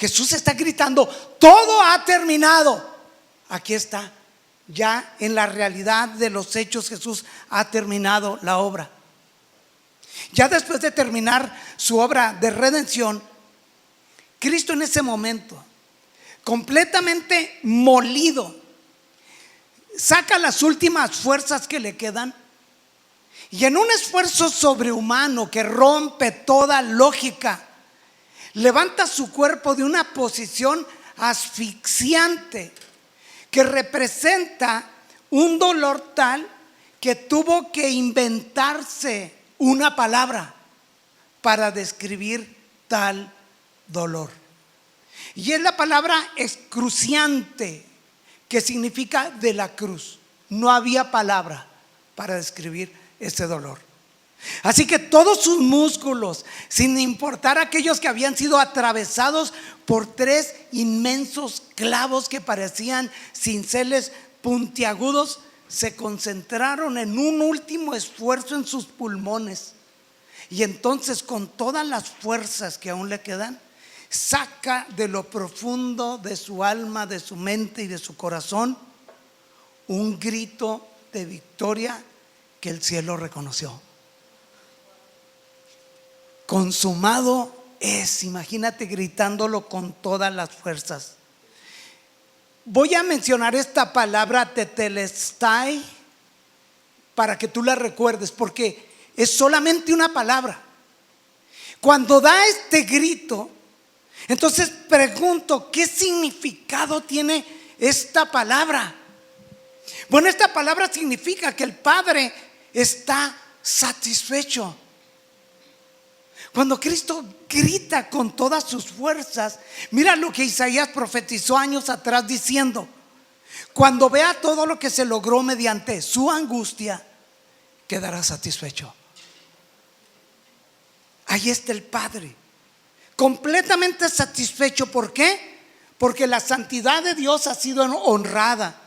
Jesús está gritando: todo ha terminado. Aquí está, ya en la realidad de los hechos, Jesús ha terminado la obra. Ya después de terminar su obra de redención, Cristo en ese momento, completamente molido, saca las últimas fuerzas que le quedan y en un esfuerzo sobrehumano que rompe toda lógica, levanta su cuerpo de una posición asfixiante que representa un dolor tal que tuvo que inventarse una palabra para describir tal dolor. Y es la palabra excruciante, que significa de la cruz. No había palabra para describir ese dolor. Así que todos sus músculos, sin importar aquellos que habían sido atravesados por 3 inmensos clavos que parecían cinceles puntiagudos, se concentraron en un último esfuerzo en sus pulmones. Y entonces, con todas las fuerzas que aún le quedan, saca de lo profundo de su alma, de su mente y de su corazón un grito de victoria que el cielo reconoció. Consumado es. Imagínate gritándolo con todas las fuerzas. Voy a mencionar esta palabra tetelestai para que tú la recuerdes, porque es solamente una palabra. Cuando da este grito, entonces pregunto, ¿qué significado tiene esta palabra? Bueno, esta palabra significa que el Padre está satisfecho. Cuando Cristo grita con todas sus fuerzas, mira lo que Isaías profetizó años atrás diciendo: cuando vea todo lo que se logró mediante su angustia, quedará satisfecho. Ahí está el Padre, completamente satisfecho. ¿Por qué? Porque la santidad de Dios ha sido honrada.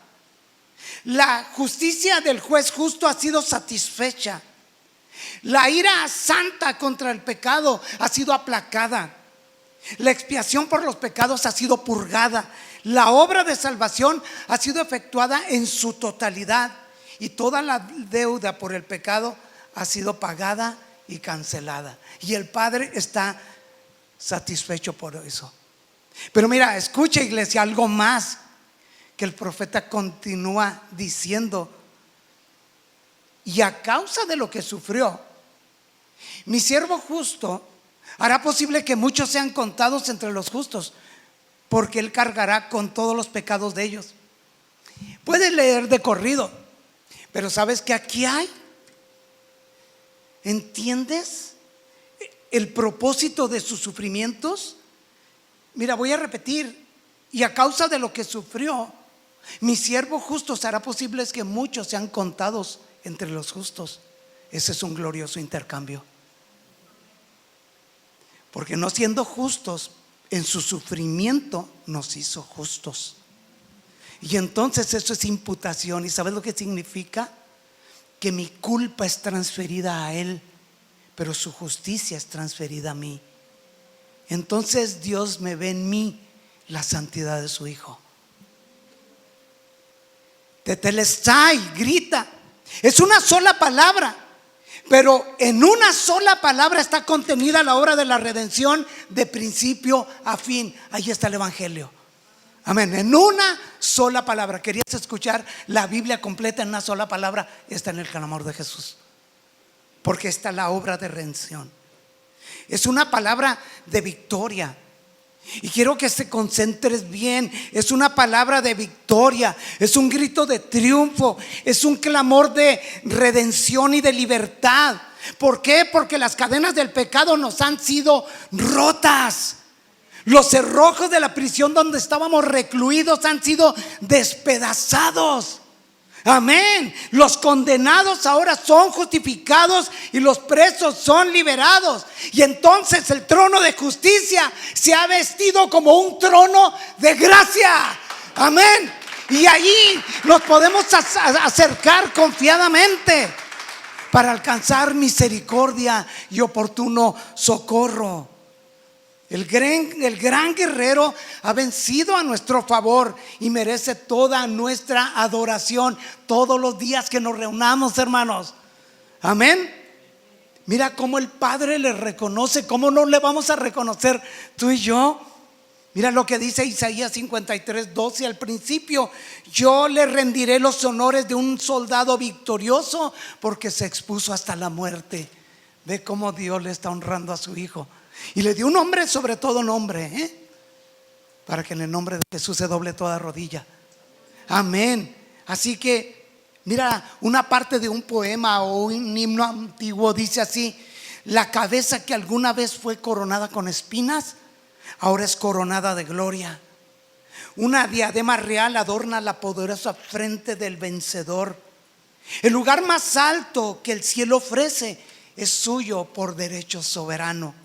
La justicia del juez justo ha sido satisfecha. La ira santa contra el pecado ha sido aplacada. La expiación por los pecados ha sido purgada. La obra de salvación ha sido efectuada en su totalidad. Y toda la deuda por el pecado ha sido pagada y cancelada. Y el Padre está satisfecho por eso. Pero mira, escucha, iglesia, algo más que el profeta continúa diciendo: y a causa de lo que sufrió, mi siervo justo hará posible que muchos sean contados entre los justos, porque él cargará con todos los pecados de ellos. Puedes leer de corrido, pero ¿sabes qué aquí hay? ¿Entiendes el propósito de sus sufrimientos? Mira, voy a repetir: y a causa de lo que sufrió, mi siervo justo hará posible que muchos sean contados entre los justos. Ese es un glorioso intercambio, porque no siendo justos, en su sufrimiento nos hizo justos. Y entonces eso es imputación. ¿Y sabes lo que significa? Que mi culpa es transferida a él, pero su justicia es transferida a mí. Entonces Dios me ve en mí la santidad de su Hijo. Tetelestai, grita. Es una sola palabra, pero en una sola palabra está contenida la obra de la redención de principio a fin. Ahí está el Evangelio. Amén. En una sola palabra. ¿Querías escuchar la Biblia completa en una sola palabra? Está en el clamor de Jesús, porque está la obra de redención. Es una palabra de victoria. Y quiero que te concentres bien. Es una palabra de victoria. Es un grito de triunfo. Es un clamor de redención y de libertad. ¿Por qué? Porque las cadenas del pecado nos han sido rotas. Los cerrojos de la prisión donde estábamos recluidos han sido despedazados. Amén. Los condenados ahora son justificados y los presos son liberados. Y entonces el trono de justicia se ha vestido como un trono de gracia. Amén. Y allí nos podemos acercar confiadamente para alcanzar misericordia y oportuno socorro. El gran guerrero ha vencido a nuestro favor y merece toda nuestra adoración todos los días que nos reunamos, hermanos. Amén. Mira cómo el Padre le reconoce. ¿Cómo no le vamos a reconocer tú y yo? Mira lo que dice Isaías 53:12 al principio: yo le rendiré los honores de un soldado victorioso porque se expuso hasta la muerte. Ve cómo Dios le está honrando a su hijo y le dio un nombre sobre todo nombre, para que en el nombre de Jesús se doble toda rodilla. Amén. Así que mira, una parte de un poema o un himno antiguo dice así: la cabeza que alguna vez fue coronada con espinas, ahora es coronada de gloria. Una diadema real adorna la poderosa frente del vencedor. El lugar más alto que el cielo ofrece es suyo por derecho soberano.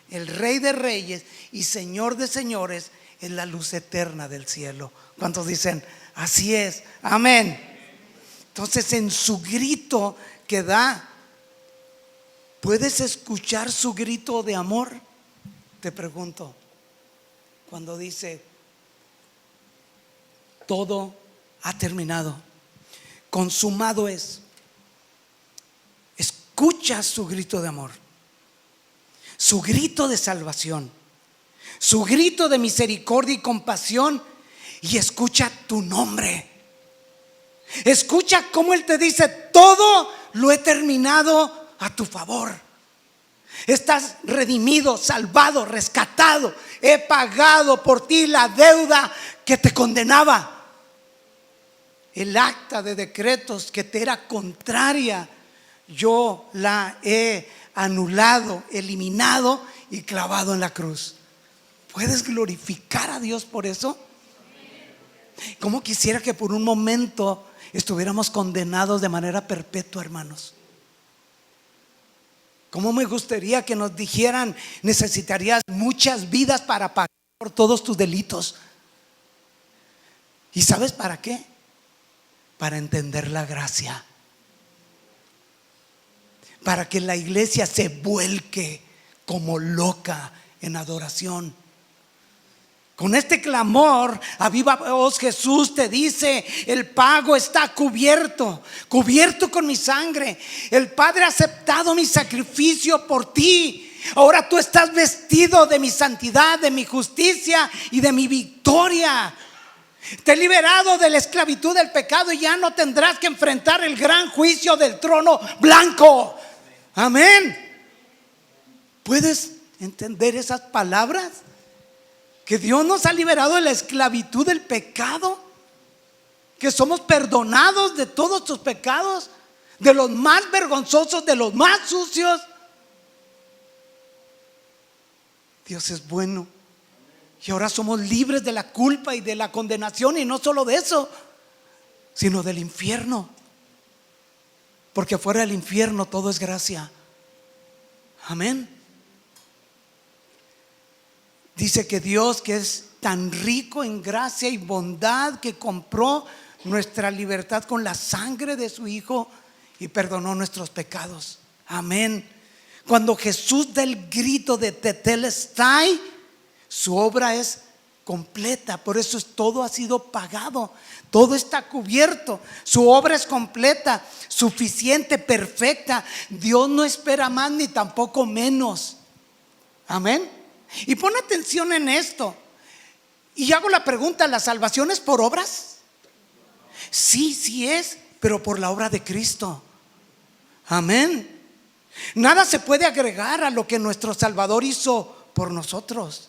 El Rey de Reyes y Señor de Señores es la luz eterna del cielo. ¿Cuántos dicen así es? Amén. Entonces, en su grito que da, ¿puedes escuchar su grito de amor? Te pregunto, cuando dice: todo ha terminado, consumado es. Escucha su grito de amor, su grito de salvación, su grito de misericordia y compasión, y escucha tu nombre. Escucha cómo Él te dice: todo lo he terminado a tu favor. Estás redimido, salvado, rescatado. He pagado por ti la deuda que te condenaba. El acta de decretos que te era contraria, yo la he anulado, eliminado y clavado en la cruz. ¿Puedes glorificar a Dios por eso? ¿Cómo quisiera que por un momento estuviéramos condenados de manera perpetua, hermanos? ¿Cómo me gustaría que nos dijeran: necesitarías muchas vidas para pagar por todos tus delitos? ¿Y sabes para qué? Para entender la gracia, para que la iglesia se vuelque como loca en adoración. Con este clamor a viva voz, Jesús te dice: el pago está cubierto, cubierto con mi sangre. El Padre ha aceptado mi sacrificio por ti. Ahora tú estás vestido de mi santidad, de mi justicia y de mi victoria. Te he liberado de la esclavitud del pecado y ya no tendrás que enfrentar el gran juicio del trono blanco. Amén. ¿Puedes entender esas palabras? Que Dios nos ha liberado de la esclavitud del pecado, que somos perdonados de todos tus pecados, de los más vergonzosos, de los más sucios. Dios es bueno. Y ahora somos libres de la culpa y de la condenación, y no solo de eso, sino del infierno. Porque fuera del infierno todo es gracia. Amén. Dice que Dios, que es tan rico en gracia y bondad, que compró nuestra libertad con la sangre de su Hijo y perdonó nuestros pecados. Amén. Cuando Jesús da el grito de Tetelestai, su obra es completa. Por eso todo ha sido pagado, todo está cubierto. Su obra es completa, suficiente, perfecta. Dios no espera más ni tampoco menos. Amén. Y pon atención en esto. Y hago la pregunta: ¿la salvación es por obras? Sí, sí es, pero por la obra de Cristo. Amén. Nada se puede agregar a lo que nuestro Salvador hizo por nosotros.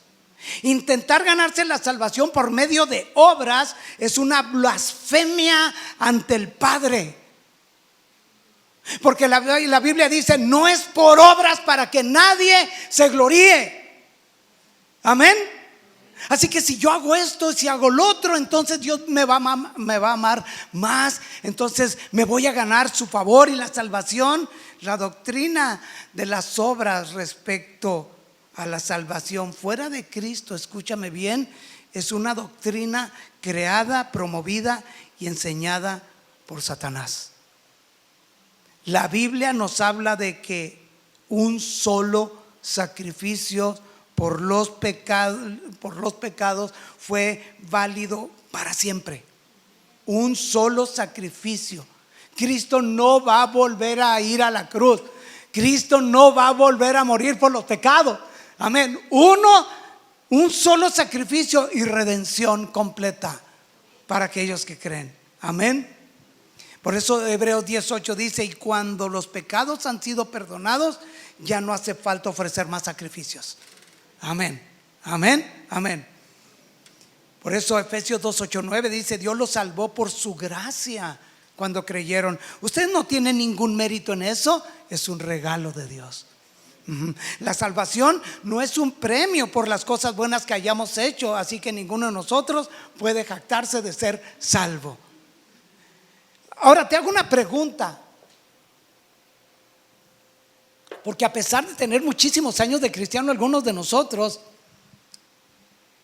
Intentar ganarse la salvación por medio de obras es una blasfemia ante el Padre. Porque la Biblia dice: no es por obras para que nadie se gloríe. Amén. Así que si yo hago esto, si hago lo otro, entonces Dios me va a amar más. Entonces me voy a ganar su favor y la salvación. La doctrina de las obras respecto a la salvación fuera de Cristo, escúchame bien, es una doctrina creada, promovida y enseñada por Satanás. La Biblia nos habla de que un solo sacrificio por los pecados fue válido para siempre. Un solo sacrificio. Cristo no va a volver a ir a la cruz. Cristo no va a volver a morir por los pecados. Amén. Un solo sacrificio y redención completa para aquellos que creen. Amén. Por eso Hebreos 18 dice: y cuando los pecados han sido perdonados, ya no hace falta ofrecer más sacrificios. Amén, amén, amén. Por eso Efesios 2, 8, 9 dice: Dios los salvó por su gracia cuando creyeron. Ustedes no tienen ningún mérito en eso, es un regalo de Dios. La salvación no es un premio por las cosas buenas que hayamos hecho, así que ninguno de nosotros puede jactarse de ser salvo. Ahora te hago una pregunta, porque a pesar de tener muchísimos años de cristiano, algunos de nosotros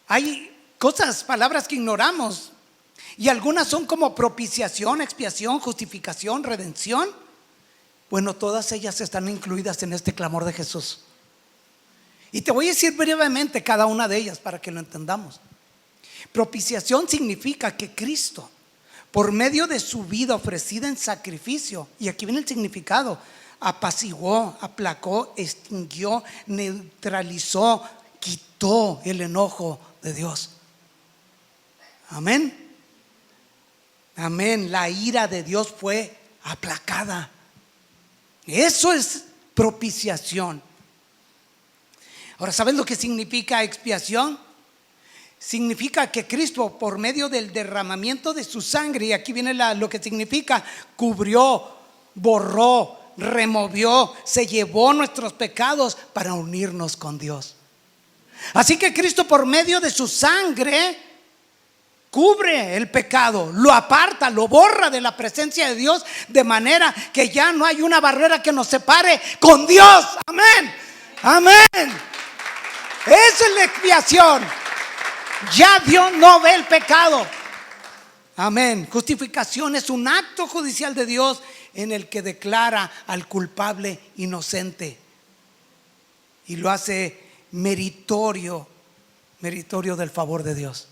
hay palabras que ignoramos, y algunas son como propiciación, expiación, justificación, redención. Bueno, todas ellas están incluidas en este clamor de Jesús, y te voy a decir brevemente cada una de ellas para que lo entendamos. Propiciación significa que Cristo, por medio de su vida ofrecida en sacrificio, y aquí viene el significado, apaciguó, aplacó, extinguió, neutralizó, quitó el enojo de Dios. Amén. Amén. La ira de Dios fue aplacada. Eso es propiciación. Ahora, ¿sabes lo que significa expiación? Significa que Cristo, por medio del derramamiento de su sangre, y aquí viene lo que significa, cubrió, borró, removió, se llevó nuestros pecados para unirnos con Dios. Así que Cristo, por medio de su sangre, cubre el pecado, lo aparta, lo borra de la presencia de Dios, de manera que ya no hay una barrera que nos separe con Dios. Amén, amén. Esa es la expiación. Ya Dios no ve el pecado. Amén. Justificación es un acto judicial de Dios en el que declara al culpable inocente y lo hace meritorio del favor de Dios.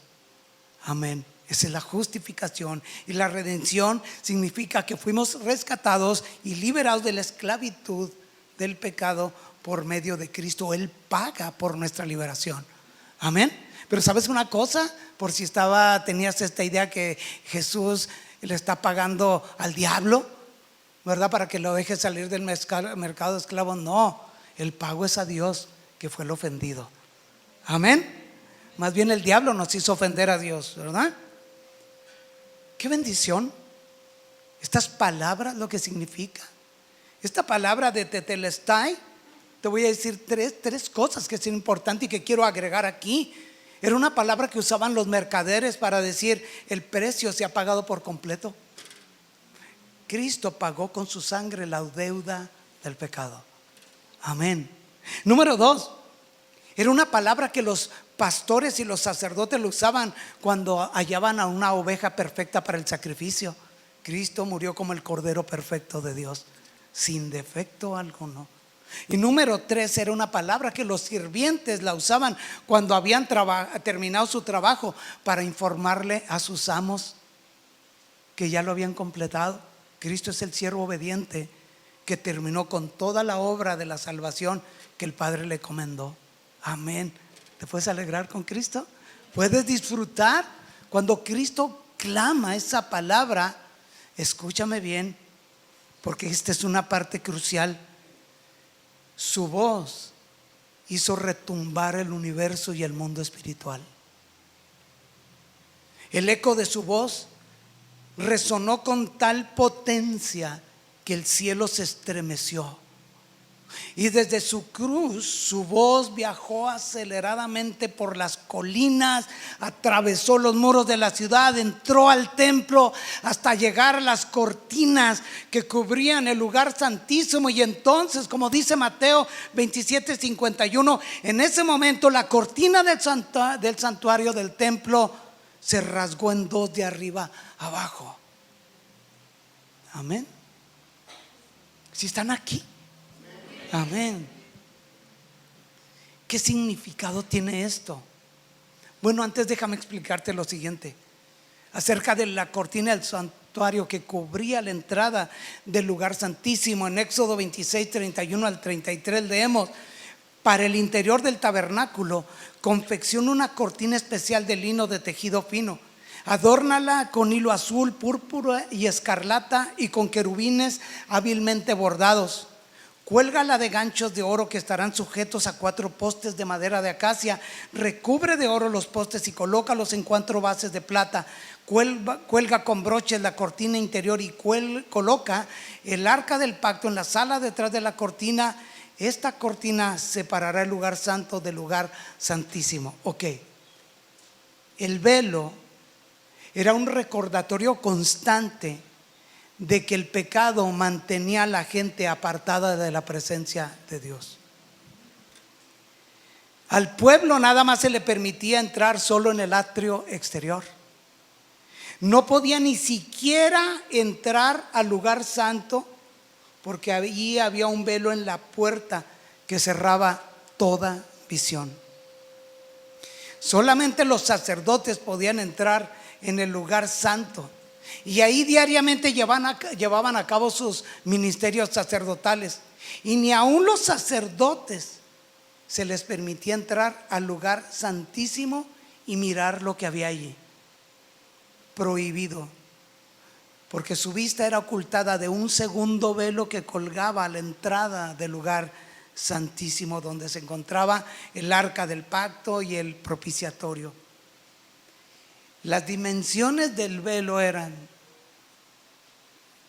Amén. Esa es la justificación. Y la redención significa que fuimos rescatados y liberados de la esclavitud del pecado por medio de Cristo. Él paga por nuestra liberación. Amén. Pero ¿sabes una cosa? Por si tenías esta idea que Jesús le está pagando al diablo, ¿verdad? Para que lo deje salir del mercado de esclavos. No, el pago es a Dios, que fue el ofendido. Amén. Más bien el diablo nos hizo ofender a Dios, ¿verdad? Qué bendición. Estas palabras, lo que significa. Esta palabra de tetelestai, te voy a decir tres cosas que son importantes y que quiero agregar aquí. Era una palabra que usaban los mercaderes para decir: el precio se ha pagado por completo. Cristo pagó con su sangre la deuda del pecado. Amén. Número 2, era una palabra que los pastores y los sacerdotes lo usaban cuando hallaban a una oveja perfecta para el sacrificio. Cristo murió como el cordero perfecto de Dios, sin defecto alguno. Y número 3, era una palabra que los sirvientes la usaban cuando habían terminado su trabajo, para informarle a sus amos que ya lo habían completado. Cristo es el siervo obediente que terminó con toda la obra de la salvación que el Padre le encomendó. Amén. ¿Te puedes alegrar con Cristo? ¿Puedes disfrutar cuando Cristo clama esa palabra? Escúchame bien, porque esta es una parte crucial. Su voz hizo retumbar el universo y el mundo espiritual. El eco de su voz resonó con tal potencia que el cielo se estremeció. Y desde su cruz, su voz viajó aceleradamente por las colinas, atravesó los muros de la ciudad, entró al templo hasta llegar a las cortinas que cubrían el lugar santísimo. Y entonces, como dice Mateo 27:51, en ese momento la cortina del santuario del templo se rasgó en dos, de arriba abajo. Amén. Si están aquí. Amén. ¿qué significado tiene esto? Bueno, antes déjame explicarte lo siguiente. Acerca de la cortina del santuario que cubría la entrada del lugar santísimo. En Éxodo 26, 31 al 33 leemos: para el interior del tabernáculo confecciona una cortina especial de lino de tejido fino. Adórnala con hilo azul, púrpura y escarlata, y con querubines hábilmente bordados. Cuélgala de ganchos de oro que estarán sujetos a 4 postes de madera de acacia. Recubre de oro los postes y colócalos en 4 bases de plata. Cuelga con broches la cortina interior y coloca el arca del pacto en la sala detrás de la cortina. Esta cortina separará el lugar santo del lugar santísimo. Ok, el velo era un recordatorio constante de que el pecado mantenía a la gente apartada de la presencia de Dios. Al pueblo nada más se le permitía entrar solo en el atrio exterior. No podía ni siquiera entrar al lugar santo, porque allí había un velo en la puerta que cerraba toda visión. Solamente los sacerdotes podían entrar en el lugar santo, y ahí diariamente llevaban a cabo sus ministerios sacerdotales. Y ni aun los sacerdotes se les permitía entrar al lugar santísimo y mirar lo que había allí. Prohibido, porque su vista era ocultada de un segundo velo que colgaba a la entrada del lugar santísimo, donde se encontraba el arca del pacto y el propiciatorio. Las dimensiones del velo eran,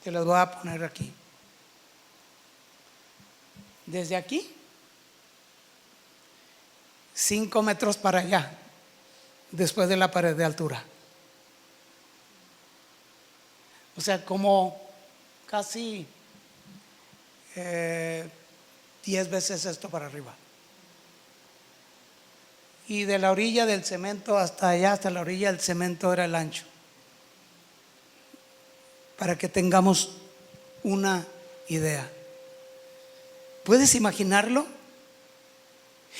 te las voy a poner aquí, desde aquí 5 metros para allá, después de la pared de altura. O sea, como casi 10 veces esto para arriba. Y de la orilla del cemento hasta allá, hasta la orilla del cemento, era el ancho. Para que tengamos una idea. ¿Puedes imaginarlo?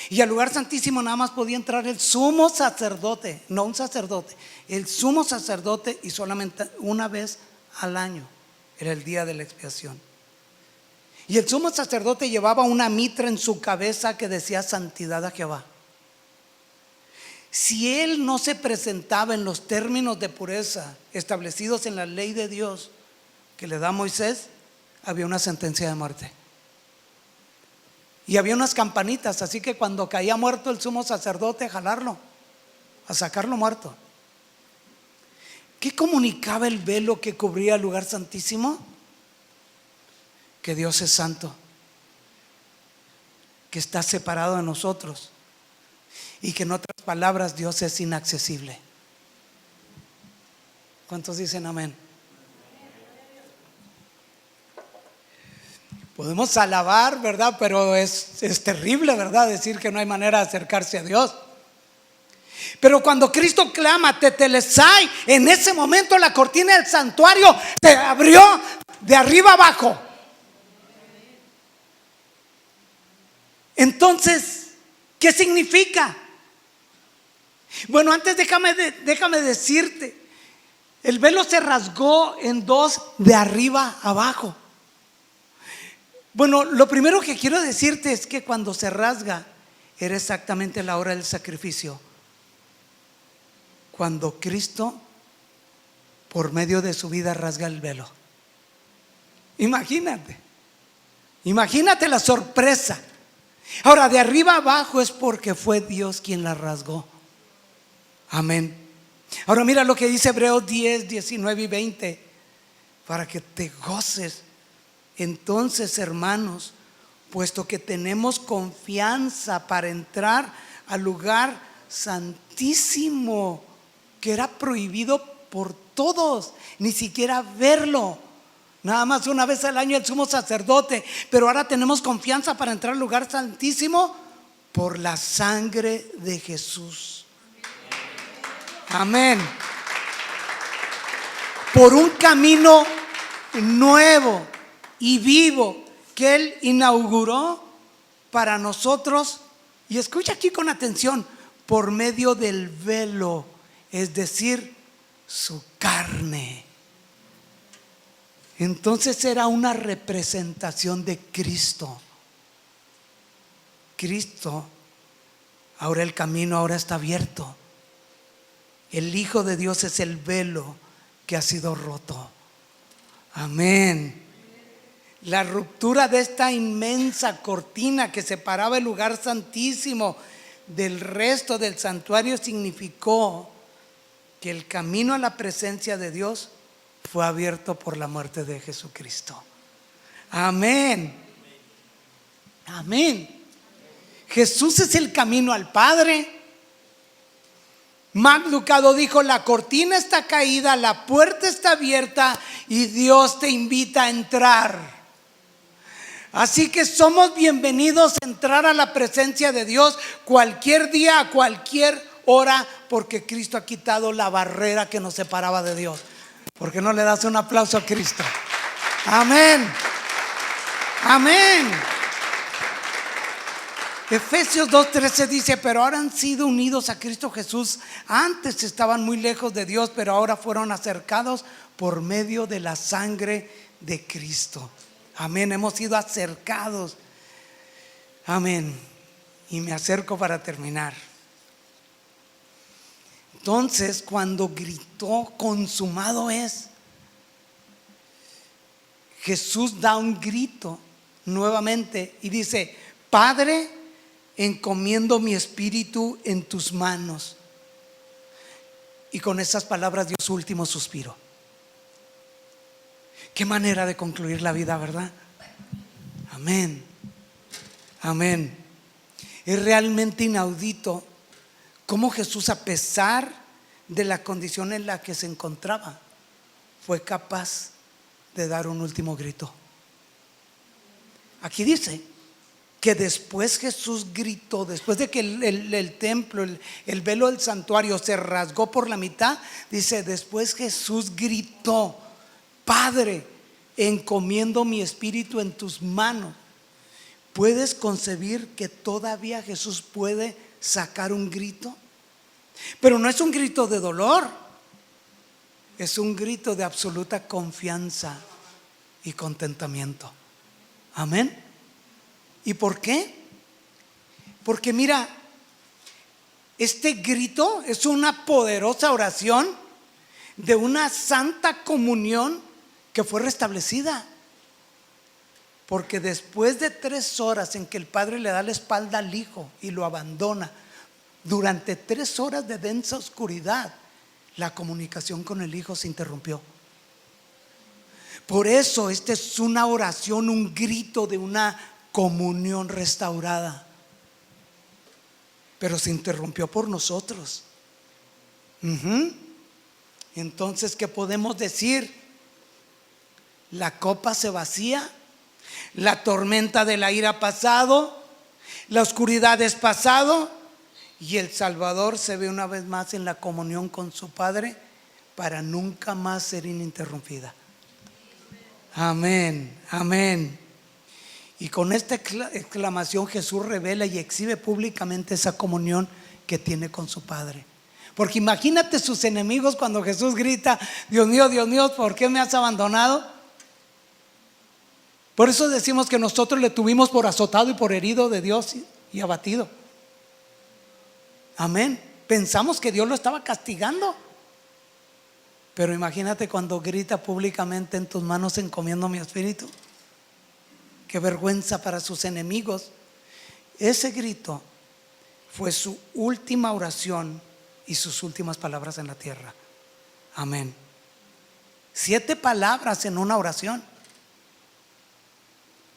Y al lugar santísimo nada más podía entrar el sumo sacerdote, no un sacerdote, el sumo sacerdote, y solamente una vez al año. Era el día de la expiación. Y el sumo sacerdote llevaba una mitra en su cabeza que decía: santidad a Jehová. Si él no se presentaba en los términos de pureza establecidos en la ley de Dios que le da a Moisés, había una sentencia de muerte. Y había unas campanitas, así que cuando caía muerto el sumo sacerdote, a jalarlo, a sacarlo muerto. ¿Qué comunicaba el velo que cubría el lugar santísimo? Que Dios es santo, que está separado de nosotros, y que en otras palabras Dios es inaccesible. ¿Cuántos dicen amén? Podemos alabar, ¿verdad? Pero es terrible, ¿verdad? Decir que no hay manera de acercarse a Dios. Pero cuando Cristo clama tetelestai, en ese momento la cortina del santuario se abrió de arriba abajo. Entonces, ¿qué significa? Bueno, antes déjame decirte, el velo se rasgó en dos, de arriba abajo. Bueno, lo primero que quiero decirte es que cuando se rasga era exactamente la hora del sacrificio, cuando Cristo por medio de su vida rasga el velo. Imagínate la sorpresa. Ahora, de arriba abajo es porque fue Dios quien la rasgó. Amén. Ahora mira lo que dice Hebreos 10, 19 y 20, para que te goces. Entonces, hermanos, puesto que tenemos confianza para entrar al lugar santísimo, que era prohibido por todos, ni siquiera verlo, nada más una vez al año el sumo sacerdote, pero ahora tenemos confianza para entrar al lugar santísimo por la sangre de Jesús. Amén. Por un camino nuevo y vivo que Él inauguró para nosotros Y escucha aquí con atención, por medio del velo, es decir, su carne. Entonces era una representación de Cristo. Cristo, ahora el camino ahora está abierto. El Hijo de Dios es el velo que ha sido roto. Amén. La ruptura de esta inmensa cortina que separaba el lugar santísimo del resto del santuario significó que el camino a la presencia de Dios fue abierto por la muerte de Jesucristo. Amén. Amén. Jesús es el camino al Padre. Max Lucado dijo: la cortina está caída, la puerta está abierta y Dios te invita a entrar. Así que somos bienvenidos a entrar a la presencia de Dios cualquier día, a cualquier hora, porque Cristo ha quitado la barrera que nos separaba de Dios. ¿Por qué no le das un aplauso a Cristo? Amén. Amén. Efesios 2:13 dice: pero ahora han sido unidos a Cristo Jesús. Antes estaban muy lejos de Dios, pero ahora fueron acercados por medio de la sangre de Cristo. Amén, hemos sido acercados. Amén. Y me acerco para terminar. Entonces, cuando gritó consumado es, Jesús da un grito nuevamente y dice: Padre, encomiendo mi espíritu en tus manos. Y con esas palabras dio su último suspiro. Qué manera de concluir la vida, ¿verdad? Amén. Amén. Es realmente inaudito cómo Jesús, a pesar de la condición en la que se encontraba, fue capaz de dar un último grito. Aquí dice que después Jesús gritó, después de que el templo, el velo del santuario se rasgó por la mitad, dice: después Jesús gritó: Padre, encomiendo mi espíritu en tus manos. ¿Puedes concebir que todavía Jesús puede sacar un grito? Pero no es un grito de dolor, es un grito de absoluta confianza y contentamiento. Amén. ¿Y por qué? Porque mira, este grito es una poderosa oración de una santa comunión que fue restablecida. Porque después de 3 horas en que el Padre le da la espalda al Hijo y lo abandona, durante 3 horas de densa oscuridad, la comunicación con el Hijo se interrumpió. Por eso esta es una oración, un grito de una comunión restaurada. Pero se interrumpió por nosotros. Entonces, ¿qué podemos decir? La copa se vacía, la tormenta de la ira ha pasado, la oscuridad es pasado, y el Salvador se ve una vez más en la comunión con su Padre para nunca más ser ininterrumpida. Amén, amén. Y con esta exclamación Jesús revela y exhibe públicamente esa comunión que tiene con su Padre. Porque imagínate sus enemigos cuando Jesús grita: Dios mío, ¿por qué me has abandonado? Por eso decimos que nosotros le tuvimos por azotado y por herido de Dios y abatido. Amén. Pensamos que Dios lo estaba castigando. Pero imagínate cuando grita públicamente: en tus manos encomiendo mi espíritu. Qué vergüenza para sus enemigos. Ese grito fue su última oración y sus últimas palabras en la tierra. Amén. 7 palabras en una oración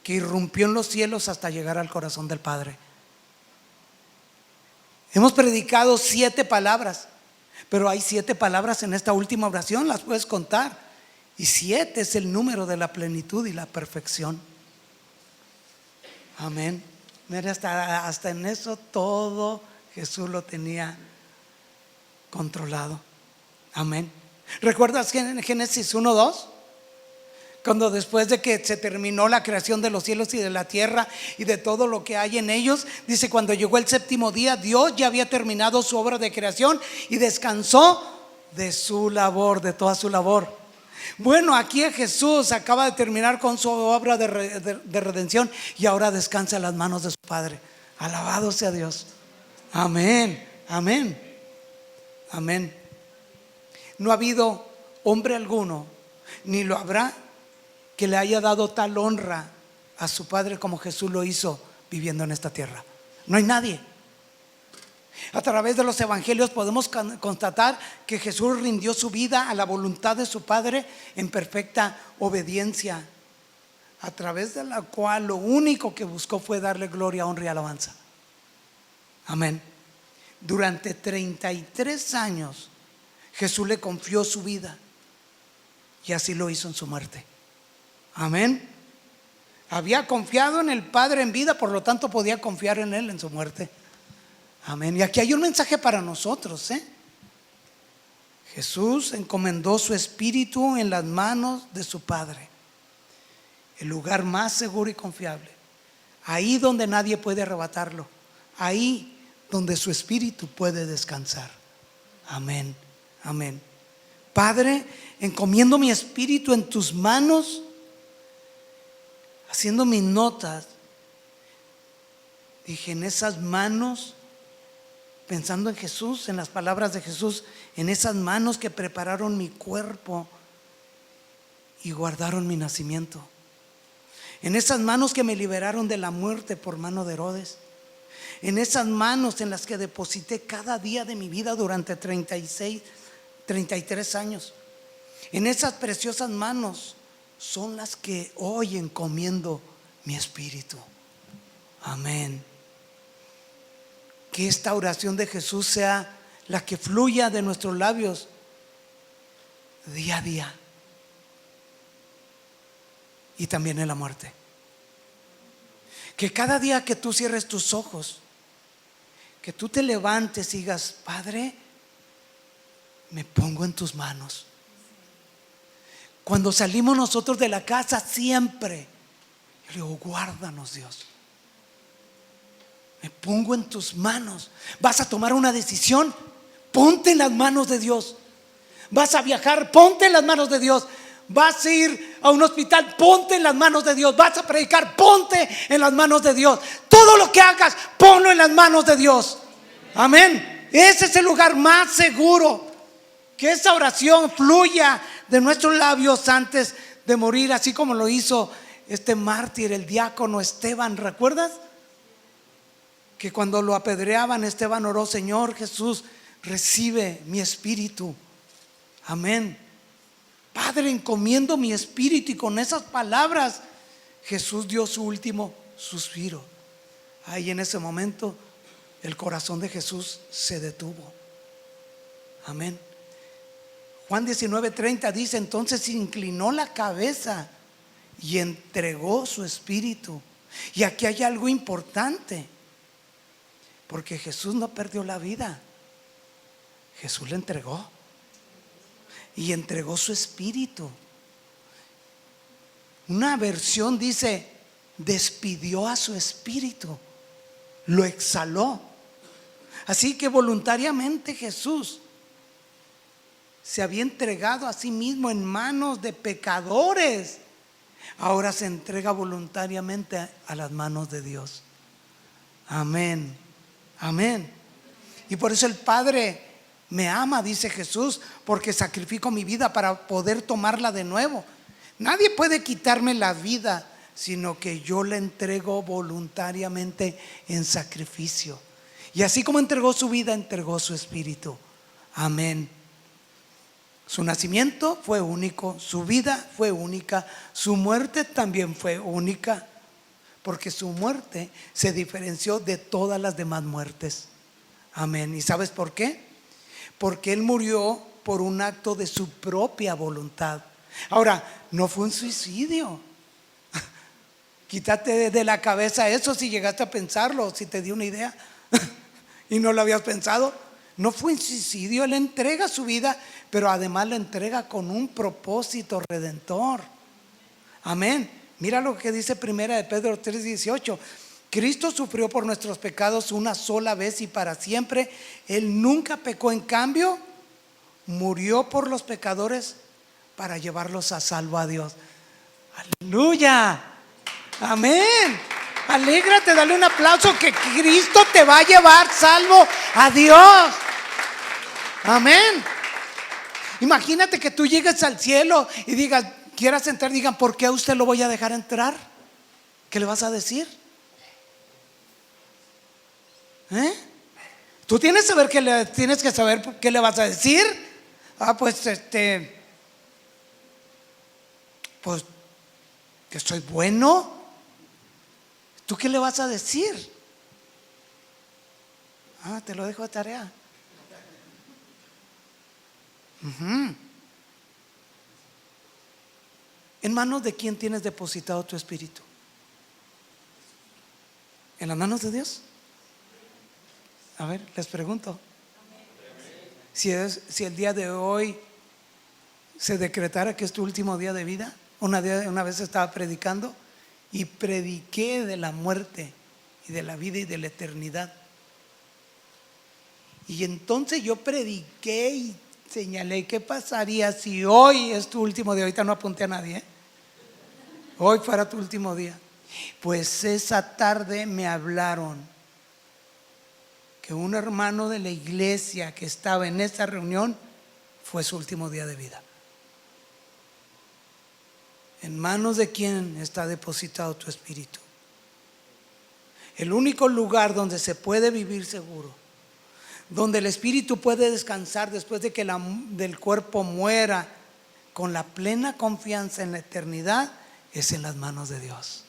que irrumpió en los cielos hasta llegar al corazón del Padre. Hemos predicado 7 palabras, pero hay 7 palabras en esta última oración, las puedes contar. Y 7 es el número de la plenitud y la perfección. Amén. Mira, hasta en eso todo Jesús lo tenía controlado. Amén. ¿Recuerdas que en Génesis 1:2? Cuando después de que se terminó la creación de los cielos y de la tierra y de todo lo que hay en ellos, dice, cuando llegó el séptimo día, Dios ya había terminado su obra de creación y descansó de su labor, de toda su labor. Bueno, aquí Jesús acaba de terminar con su obra de redención y ahora descansa en las manos de su Padre. Alabado sea Dios. Amén, amén, amén. No ha habido hombre alguno, ni lo habrá, que le haya dado tal honra a su Padre como Jesús lo hizo viviendo en esta tierra. No hay nadie. A través de los evangelios podemos constatar que Jesús rindió su vida a la voluntad de su Padre en perfecta obediencia, a través de la cual lo único que buscó fue darle gloria, honra y alabanza. Amén. Durante 33 años Jesús le confió su vida y así lo hizo en su muerte. Amén. Había confiado en el Padre en vida, por lo tanto podía confiar en Él en su muerte. Amén. Y aquí hay un mensaje para nosotros, Jesús encomendó su espíritu en las manos de su Padre, el lugar más seguro y confiable, ahí donde nadie puede arrebatarlo, ahí donde su espíritu puede descansar. Amén, amén. Padre, encomiendo mi espíritu en tus manos, haciendo mis notas. Dije, en esas manos, pensando en Jesús, en las palabras de Jesús, en esas manos que prepararon mi cuerpo y guardaron mi nacimiento, en esas manos que me liberaron de la muerte por mano de Herodes, en esas manos en las que deposité cada día de mi vida durante 33 años. En esas preciosas manos son las que hoy encomiendo mi espíritu. Amén. Que esta oración de Jesús sea la que fluya de nuestros labios día a día y también en la muerte. Que cada día que tú cierres tus ojos, que tú te levantes y digas, Padre, me pongo en tus manos. Cuando salimos nosotros de la casa, siempre yo digo, guárdanos, Dios. Me pongo en tus manos. Vas a tomar una decisión, ponte en las manos de Dios. Vas a viajar, ponte en las manos de Dios. Vas a ir a un hospital, ponte en las manos de Dios. Vas a predicar, ponte en las manos de Dios. Todo lo que hagas, ponlo en las manos de Dios. Amén. Ese es el lugar más seguro. Que esa oración fluya de nuestros labios antes de morir, así como lo hizo este mártir, el diácono Esteban. ¿Recuerdas? Que cuando lo apedreaban, Esteban oró, Señor Jesús, recibe mi espíritu. Amén. Padre, encomiendo mi espíritu. Y con esas palabras Jesús dio su último suspiro. Ahí en ese momento el corazón de Jesús se detuvo. Amén. Juan 19:30 dice, entonces inclinó la cabeza y entregó su espíritu. Y aquí hay algo importante, porque Jesús no perdió la vida. Jesús le entregó y entregó su espíritu. Una versión dice, despidió a su espíritu, lo exhaló. Así que voluntariamente Jesús se había entregado a sí mismo en manos de pecadores. Ahora se entrega voluntariamente a las manos de Dios. Amén, amén. Y por eso el Padre me ama, dice Jesús, porque sacrifico mi vida para poder tomarla de nuevo. Nadie puede quitarme la vida, sino que yo la entrego voluntariamente en sacrificio. Y así como entregó su vida, entregó su espíritu. Amén. Su nacimiento fue único, su vida fue única, su muerte también fue única, porque su muerte se diferenció de todas las demás muertes. Amén. ¿Y sabes por qué? Porque Él murió por un acto de su propia voluntad. Ahora, no fue un suicidio. Quítate de la cabeza eso si llegaste a pensarlo, si te di una idea y no lo habías pensado. No fue un suicidio. Él entrega su vida, pero además la entrega con un propósito redentor. Amén. Mira lo que dice primera de Pedro 3:18. Cristo sufrió por nuestros pecados una sola vez y para siempre. Él nunca pecó, en cambio murió por los pecadores para llevarlos a salvo a Dios. Aleluya. Amén. Alégrate, dale un aplauso, que Cristo te va a llevar salvo a Dios. Amén. Imagínate que tú llegues al cielo y digas, quieras entrar, digan, ¿por qué a usted lo voy a dejar entrar? ¿Qué le vas a decir? Tú tienes que saber qué le vas a decir. Pues que soy bueno. ¿Tú qué le vas a decir? Te lo dejo de tarea. ¿En manos de quién tienes depositado tu espíritu? ¿En las manos de Dios? A ver, les pregunto. Si el día de hoy se decretara que es tu último día de vida. Una vez estaba predicando y prediqué de la muerte y de la vida y de la eternidad. Y entonces yo prediqué y señalé qué pasaría si hoy es tu último día. Ahorita no apunté a nadie, hoy fuera tu último día. Pues esa tarde me hablaron que un hermano de la iglesia que estaba en esa reunión fue su último día de vida. ¿En manos de quién está depositado tu espíritu? El único lugar donde se puede vivir seguro, donde el espíritu puede descansar después de que del cuerpo muera, con la plena confianza en la eternidad, es en las manos de Dios.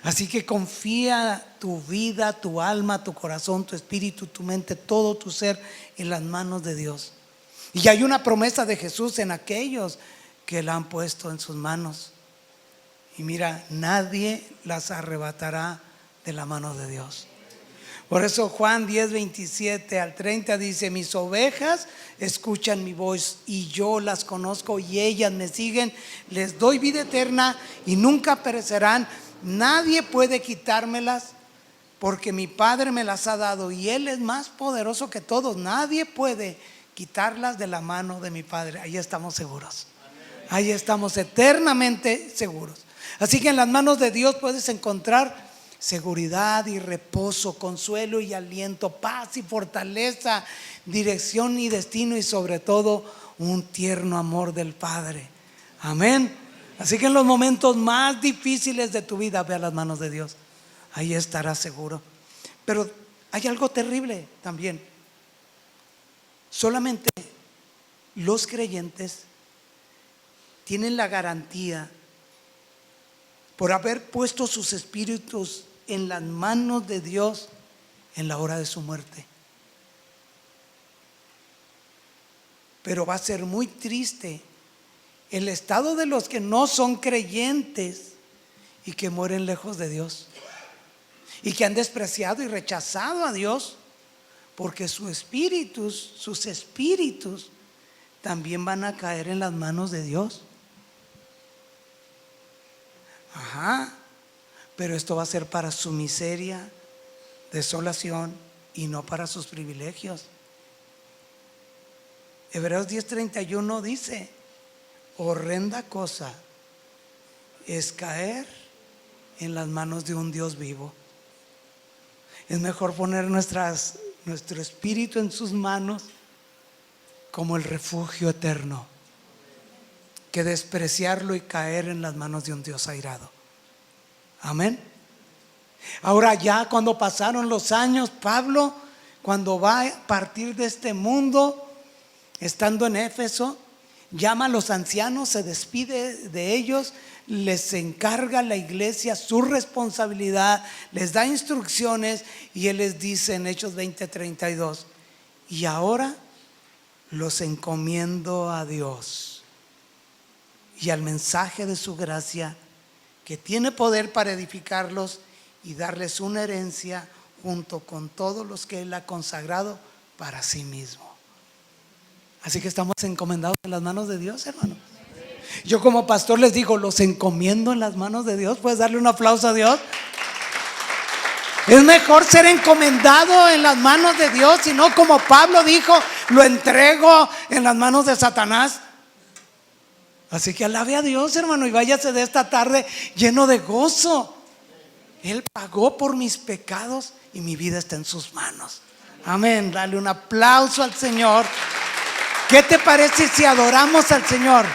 Así que confía tu vida, tu alma, tu corazón, tu espíritu, tu mente, todo tu ser en las manos de Dios. Y hay una promesa de Jesús en aquellos que la han puesto en sus manos. Y mira, nadie las arrebatará de la mano de Dios. Por eso Juan 10:27-30 dice: mis ovejas escuchan mi voz y yo las conozco y ellas me siguen. Les doy vida eterna y nunca perecerán. Nadie puede quitármelas, porque mi Padre me las ha dado y Él es más poderoso que todos. Nadie puede quitarlas de la mano de mi Padre. Ahí estamos seguros. Ahí estamos eternamente seguros. Así que en las manos de Dios puedes encontrar seguridad y reposo, consuelo y aliento, paz y fortaleza, dirección y destino, y sobre todo un tierno amor del Padre. Amén. Así que en los momentos más difíciles de tu vida, ve a las manos de Dios. Ahí estarás seguro. Pero hay algo terrible también. Solamente los creyentes tienen la garantía, por haber puesto sus espíritus en las manos de Dios en la hora de su muerte. Pero va a ser muy triste el estado de los que no son creyentes y que mueren lejos de Dios y que han despreciado y rechazado a Dios, porque sus espíritus también van a caer en las manos de Dios. Pero esto va a ser para su miseria, desolación, y no para sus privilegios. Hebreos 10:31 dice: horrenda cosa es caer en las manos de un Dios vivo. Es mejor poner nuestro espíritu en sus manos como el refugio eterno, que despreciarlo y caer en las manos de un Dios airado. Amén. Ahora, ya cuando pasaron los años, Pablo, cuando va a partir de este mundo, estando en Éfeso, llama a los ancianos, se despide de ellos, les encarga a la iglesia su responsabilidad, les da instrucciones, y él les dice en Hechos 20:32: y ahora los encomiendo a Dios y al mensaje de su gracia, que tiene poder para edificarlos y darles una herencia junto con todos los que Él ha consagrado para sí mismo. Así que estamos encomendados en las manos de Dios, hermano. Yo como pastor les digo, los encomiendo en las manos de Dios. ¿Puedes darle un aplauso a Dios? Es mejor ser encomendado en las manos de Dios, y no como Pablo dijo, lo entrego en las manos de Satanás. Así que alabe a Dios, hermano, y váyase de esta tarde lleno de gozo. Él pagó por mis pecados y mi vida está en sus manos. Amén. Dale un aplauso al Señor. ¿Qué te parece si adoramos al Señor?